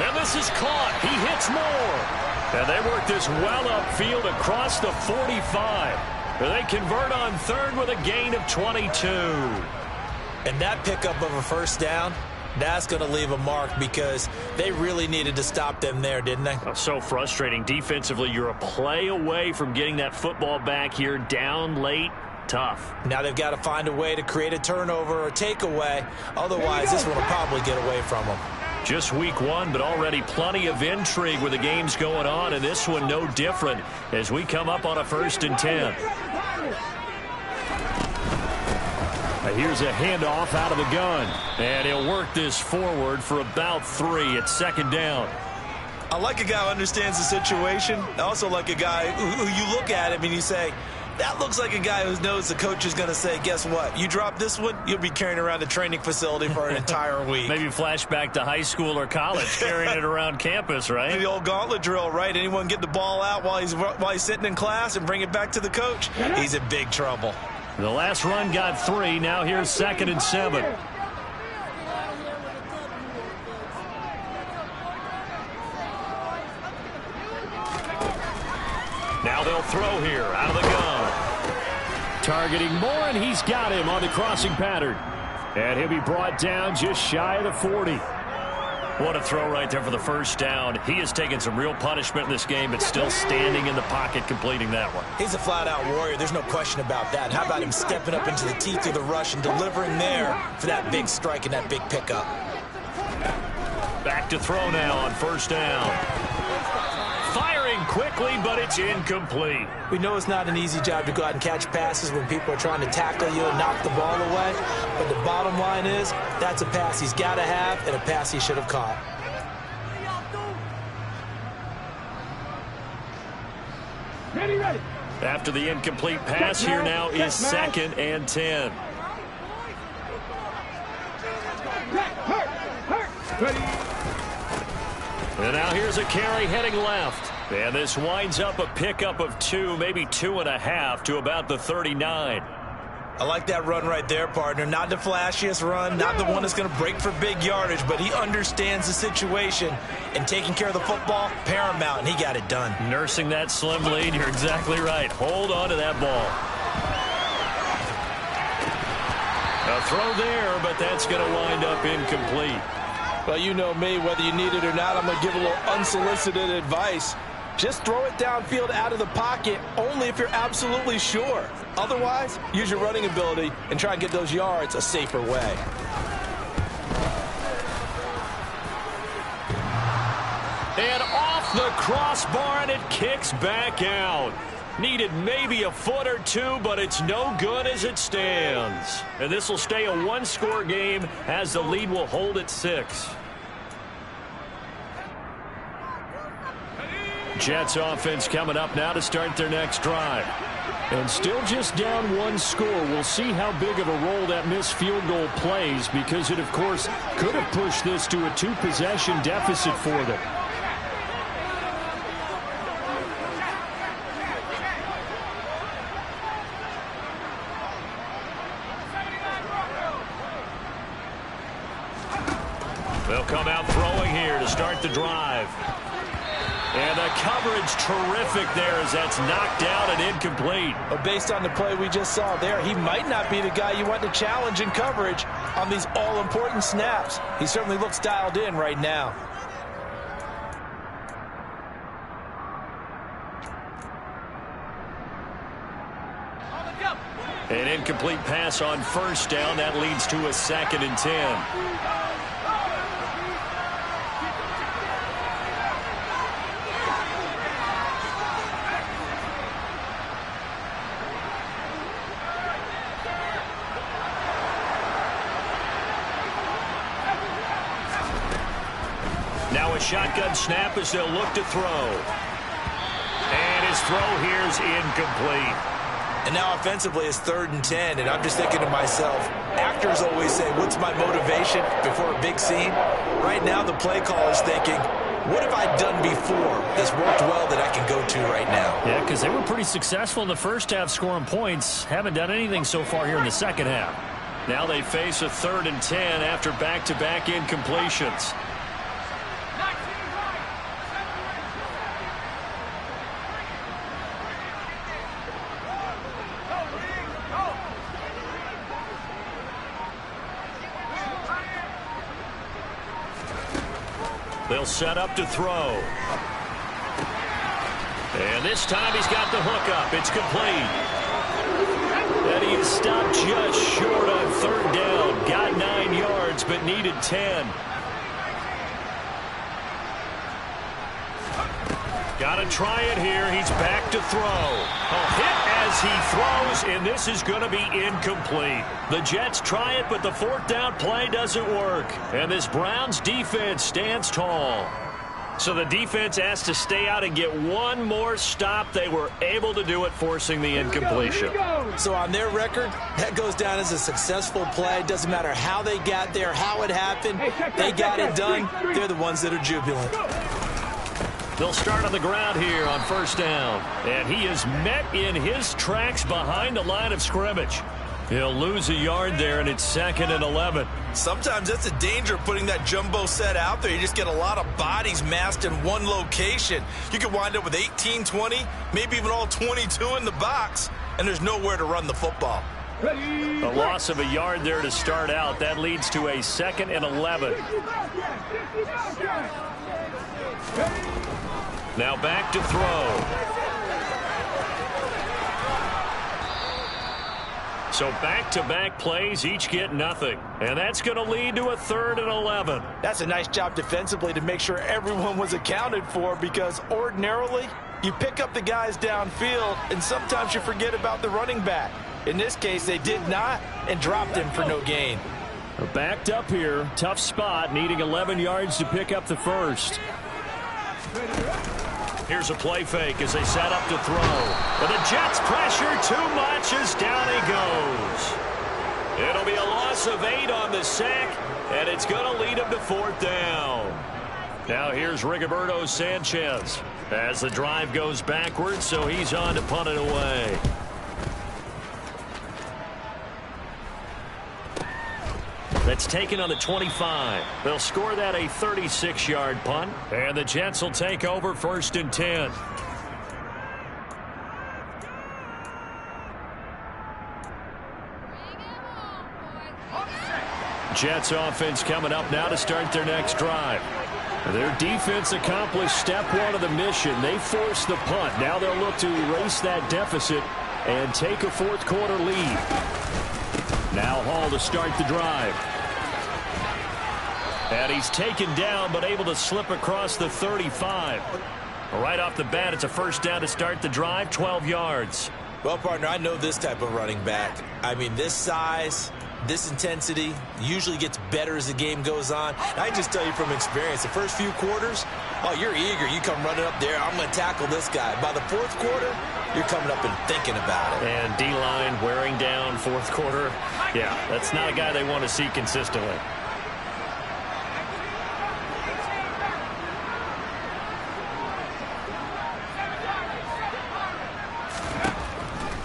And this is caught. He hits more. And they work this well upfield across the 45. They convert on 3rd with a gain of 22. And that pickup of a 1st down, that's going to leave a mark because they really needed to stop them there, didn't they? Oh, so frustrating. Defensively, you're a play away from getting that football back here down late. Tough. Now they've got to find a way to create a turnover or takeaway. Otherwise, this one will probably get away from them. Just week 1, but already plenty of intrigue with the games going on, and this one no different as we come up on a 1st and 10. Here's a handoff out of the gun, and he'll work this forward for about 3. It's 2nd down. I like a guy who understands the situation. I also like a guy who you look at him and you say, that looks like a guy who knows the coach is going to say, guess what? You drop this one, you'll be carrying around the training facility for an entire week. Maybe flashback to high school or college, carrying it around campus, right? The old gauntlet drill, right? Anyone get the ball out while he's sitting in class and bring it back to the coach? He's in big trouble. The last run got 3. Now here's 2nd and 7. Now they'll throw here out of the gun. Targeting Moore, and he's got him on the crossing pattern. And he'll be brought down just shy of the 40. What a throw right there for the 1st down. He has taken some real punishment in this game, but still standing in the pocket completing that one. He's a flat-out warrior. There's no question about that. How about him stepping up into the teeth of the rush and delivering there for that big strike and that big pickup. Back to throw now on 1st down. Firing quickly, but it's incomplete. We know it's not an easy job to go out and catch passes when people are trying to tackle you and knock the ball away. But the bottom line is that's a pass he's got to have and a pass he should have caught. Ready. After the incomplete pass, here now is 2nd and 10. And now here's a carry heading left. And this winds up a pickup of 2, maybe 2.5 to about the 39. I like that run right there, partner. Not the flashiest run, not the one that's going to break for big yardage, but he understands the situation, and taking care of the football, paramount, and he got it done. Nursing that slim lead, you're exactly right. Hold on to that ball. A throw there, but that's going to wind up incomplete. Well, you know me, whether you need it or not, I'm going to give a little unsolicited advice. Just throw it downfield out of the pocket only if you're absolutely sure. Otherwise, use your running ability and try and get those yards a safer way. And off the crossbar, and it kicks back out. Needed maybe a foot or two, but it's no good as it stands. And this will stay a one-score game as the lead will hold at 6. Jets offense coming up now to start their next drive. And still just down 1 score. We'll see how big of a role that missed field goal plays, because it, of course, could have pushed this to a 2-possession deficit for them. They'll come out throwing here to start the drive. And the coverage terrific there as that's knocked out and incomplete. But based on the play we just saw there, he might not be the guy you want to challenge in coverage on these all-important snaps. He certainly looks dialed in right now. An incomplete pass on first down. That leads to a 2nd and 10. Now a shotgun snap as they'll look to throw. And his throw here is incomplete. And now offensively it's 3rd and 10, and I'm just thinking to myself, actors always say, what's my motivation before a big scene? Right now the play caller is thinking, what have I done before that's worked well that I can go to right now? Yeah, because they were pretty successful in the first half scoring points. Haven't done anything so far here in the second half. Now they face a 3rd and 10 after back-to-back incompletions. They'll set up to throw. And this time he's got the hook up. It's complete. And he is stopped just short on 3rd down. Got 9 yards, but needed 10. Got to try it here. He's back to throw. A hit as he throws, and this is going to be incomplete. The Jets try it, but the 4th down play doesn't work. And this Browns defense stands tall. So the defense has to stay out and get one more stop. They were able to do it, forcing the incompletion. So on their record, that goes down as a successful play. Doesn't matter how they got there, how it happened. They got it done. They're the ones that are jubilant. They'll start on the ground here on 1st down. And he is met in his tracks behind the line of scrimmage. He'll lose a yard there, and it's 2nd and 11. Sometimes that's a danger putting that jumbo set out there. You just get a lot of bodies massed in one location. You could wind up with 18, 20, maybe even all 22 in the box, and there's nowhere to run the football. A loss of a yard there to start out. That leads to a 2nd and 11. Now back to throw. So back-to-back plays, each get nothing. And that's going to lead to a 3rd and 11. That's a nice job defensively to make sure everyone was accounted for, because ordinarily you pick up the guys downfield and sometimes you forget about the running back. In this case, they did not and dropped him for no gain. They're backed up here. Tough spot, needing 11 yards to pick up the first. Here's a play fake as they set up to throw. But the Jets pressure too much as down he goes. It'll be a loss of 8 on the sack, and it's going to lead him to 4th down. Now here's Rigoberto Sanchez as the drive goes backwards, so he's on to punt it away. That's taken on the 25. They'll score that a 36-yard punt. And the Jets will take over 1st and 10. Jets offense coming up now to start their next drive. Their defense accomplished step one of the mission. They forced the punt. Now they'll look to erase that deficit and take a fourth quarter lead. Now Hall to start the drive. And he's taken down but able to slip across the 35. Right off the bat, it's a first down to start the drive, 12 yards. Well, partner, I know this type of running back. I mean, this size, this intensity usually gets better as the game goes on. And I just tell you from experience, the first few quarters, oh, you're eager. You come running up there, I'm going to tackle this guy. By the fourth quarter, you're coming up and thinking about it. And D-line wearing down fourth quarter. Yeah, that's not a guy they want to see consistently.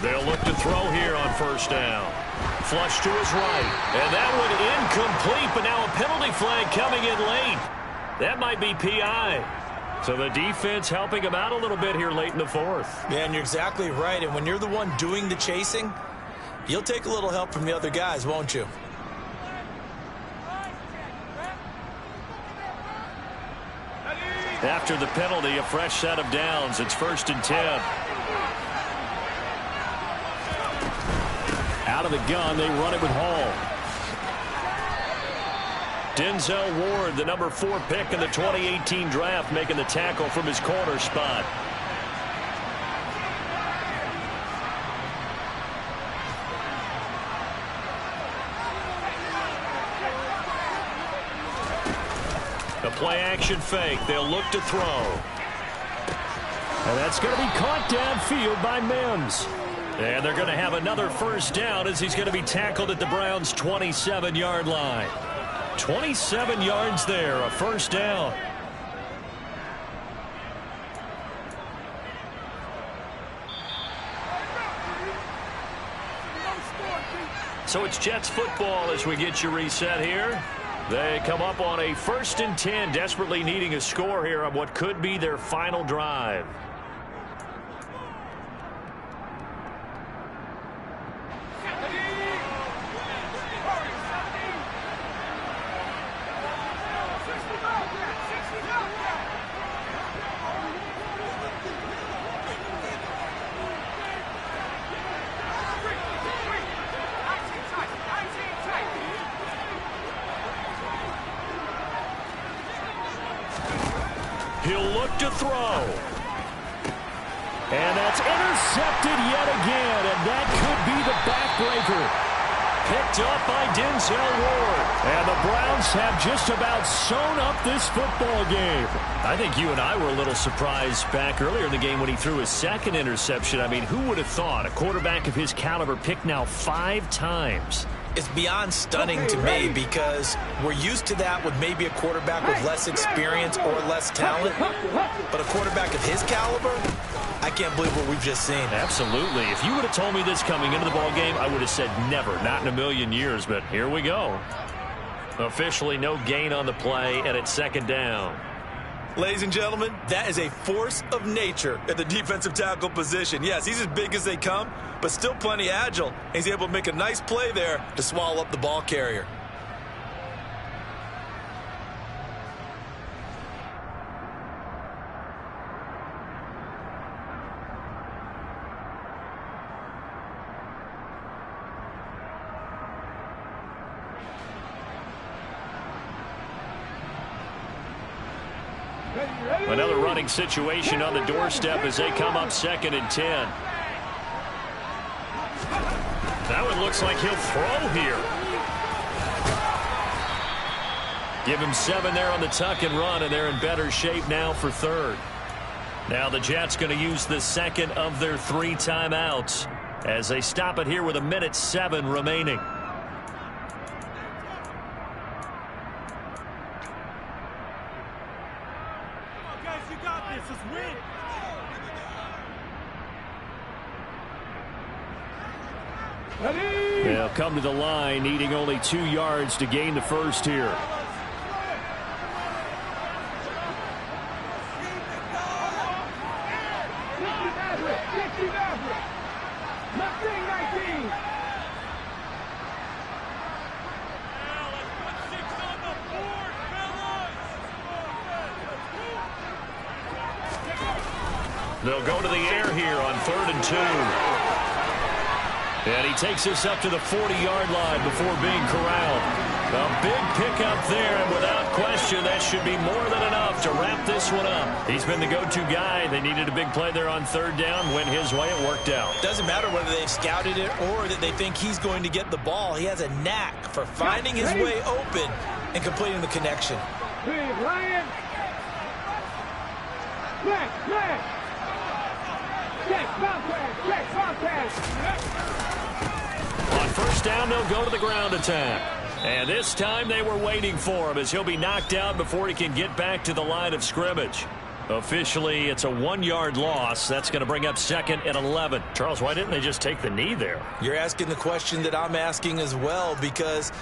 They'll look to throw here on first down. Flush to his right. And that one incomplete, but now a penalty flag coming in late. That might be PI. So the defense helping him out a little bit here late in the fourth. Yeah, and you're exactly right. And when you're the one doing the chasing, you'll take a little help from the other guys, won't you? After the penalty, a fresh set of downs. It's 1st and 10. Out of the gun, they run it with Hall. Denzel Ward, the number 4 pick in the 2018 draft, making the tackle from his corner spot. The play-action fake. They'll look to throw. And that's going to be caught downfield by Mims. And they're going to have another first down as he's going to be tackled at the Browns' 27-yard line. 27 yards there, a first down. So it's Jets football as we get you reset here. They come up on a 1st and 10, desperately needing a score here on what could be their final drive. He'll look to throw. And that's intercepted yet again, and that could be the backbreaker. Picked up by Denzel Ward. And the Browns have just about sewn up this football game. I think you and I were a little surprised back earlier in the game when he threw his second interception. I mean, who would have thought a quarterback of his caliber picked now 5 times? It's beyond stunning to me because we're used to that with maybe a quarterback with less experience or less talent. But a quarterback of his caliber, I can't believe what we've just seen. Absolutely. If you would have told me this coming into the ballgame, I would have said never, not in a million years. But here we go. Officially no gain on the play, and it's 2nd down. Ladies and gentlemen, that is a force of nature at the defensive tackle position. Yes, he's as big as they come, but still plenty agile. He's able to make a nice play there to swallow up the ball carrier. Another running situation on the doorstep as they come up 2nd and 10. That one looks like he'll throw here. Give him 7 there on the tuck and run, and they're in better shape now for 3rd. Now the Jets going to use the 2nd of their 3 timeouts as they stop it here with 1:07 remaining. They'll come to the line, needing only 2 yards to gain the first here. They'll go to the air here on 3rd and 2. And he takes us up to the 40-yard line before being corralled. A big pickup there, and without question, that should be more than enough to wrap this one up. He's been the go-to guy. They needed a big play there on 3rd down. Went his way. It worked out. Doesn't matter whether they've scouted it or that they think he's going to get the ball. He has a knack for finding his way open and completing the connection. Ryan. Left. On 1st down, they'll go to the ground attack. And this time they were waiting for him as he'll be knocked out before he can get back to the line of scrimmage. Officially, it's a 1-yard loss. That's going to bring up 2nd and 11. Charles, why didn't they just take the knee there? You're asking the question that I'm asking as well, because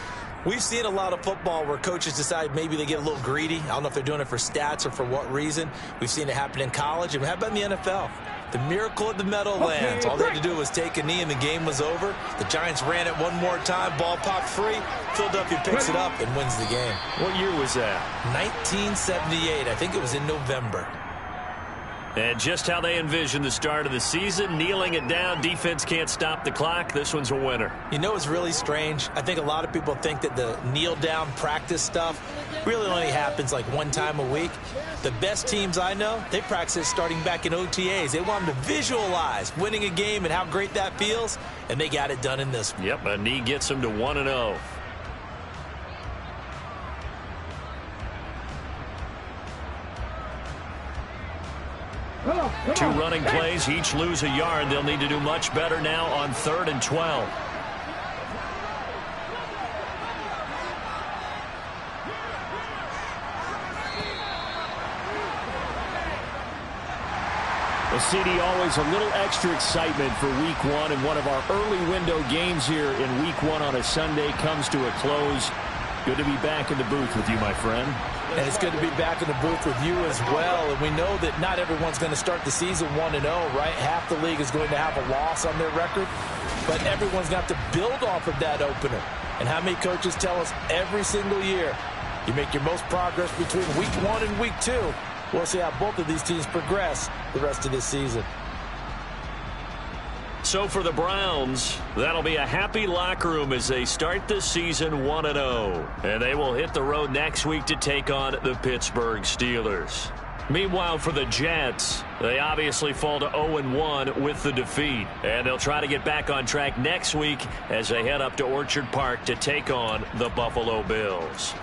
we've seen a lot of football where coaches decide maybe they get a little greedy. I don't know if they're doing it for stats or for what reason. We've seen it happen in college, and how about in the NFL? The miracle of the Meadowlands. All they had to do was take a knee and the game was over. The Giants ran it one more time. Ball popped free. Philadelphia picks it up and wins the game. What year was that? 1978. I think it was in November. And just how they envisioned the start of the season, kneeling it down. Defense can't stop the clock. This one's a winner. You know, it's really strange. I think a lot of people think that the kneel-down practice stuff really only happens like one time a week. The best teams I know, they practice it starting back in OTAs. They want them to visualize winning a game and how great that feels, and they got it done in this one. Yep, a knee gets them to 1-0. Two running plays, each lose a yard. They'll need to do much better now on 3rd and 12. Well, CD, always a little extra excitement for Week 1, and one of our early window games here in Week 1 on a Sunday comes to a close. Good to be back in the booth with you, my friend. And it's good to be back in the booth with you as well. And we know that not everyone's going to start the season 1-0, right? Half the league is going to have a loss on their record. But everyone's got to build off of that opener. And how many coaches tell us every single year, you make your most progress between Week 1 and Week 2. We'll see how both of these teams progress the rest of this season. So for the Browns, that'll be a happy locker room as they start the season 1-0. And they will hit the road next week to take on the Pittsburgh Steelers. Meanwhile, for the Jets, they obviously fall to 0-1 with the defeat. And they'll try to get back on track next week as they head up to Orchard Park to take on the Buffalo Bills.